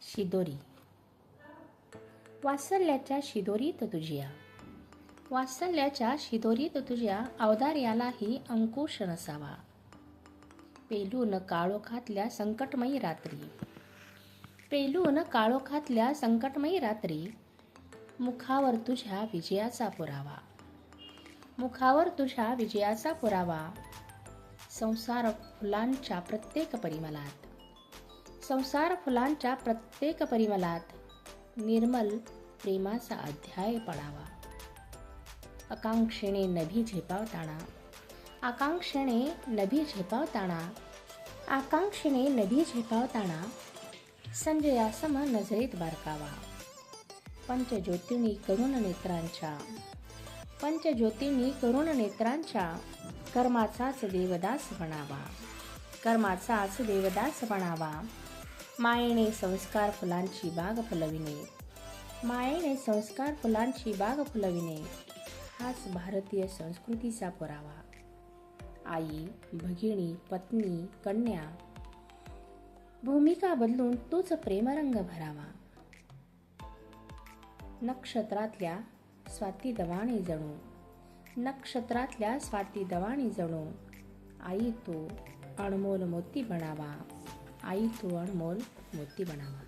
शिदोरी. वात्सल्याच्या शिदोरीत तुझ्या, वात्सल्याच्या शिदोरीत तुझ्या औदार्यालाही अंकुश नसावा. पेलून काळोखातल्या संकटमयी रात्री, पेलून काळोखातल्या संकटमयी रात्री, मुखावर तुझ्या विजयाचा पुरावा, मुखावर तुझ्या विजयाचा पुरावा. संसार फुलांच्या प्रत्येक परिमलात, संसार फुलांच्या प्रत्येक परिमलात निर्मल प्रेमाचा अध्याय पडावा. आकांक्षेने नभी झेपावताना, आकांक्षेने नभी झेपावताना, आकांक्षेने नभी झेपावताना संजयासम नजरेत बारकावा. पंचज्योतिनी करुण नेत्रांच्या, पंचज्योतिनी करुण नेत्रांच्या कर्माचाच देवदास बनावा, कर्माचाच देवदास बनावा. मायेने संस्कार फुलांची बाग फुलविणे, मायेने संस्कार फुलांची बाग फुलविणे हाच भारतीय संस्कृतीचा पुरावा. आई, भगिनी, पत्नी, कन्या भूमिका बदलून तूच प्रेमरंग भरावा. नक्षत्रातल्या स्वाती दवाणी जणू, नक्षत्रातल्या स्वाती दवाणी जणू आई तू अनमोल मोती बनावा, आई तू अनमोल मोती बनावा.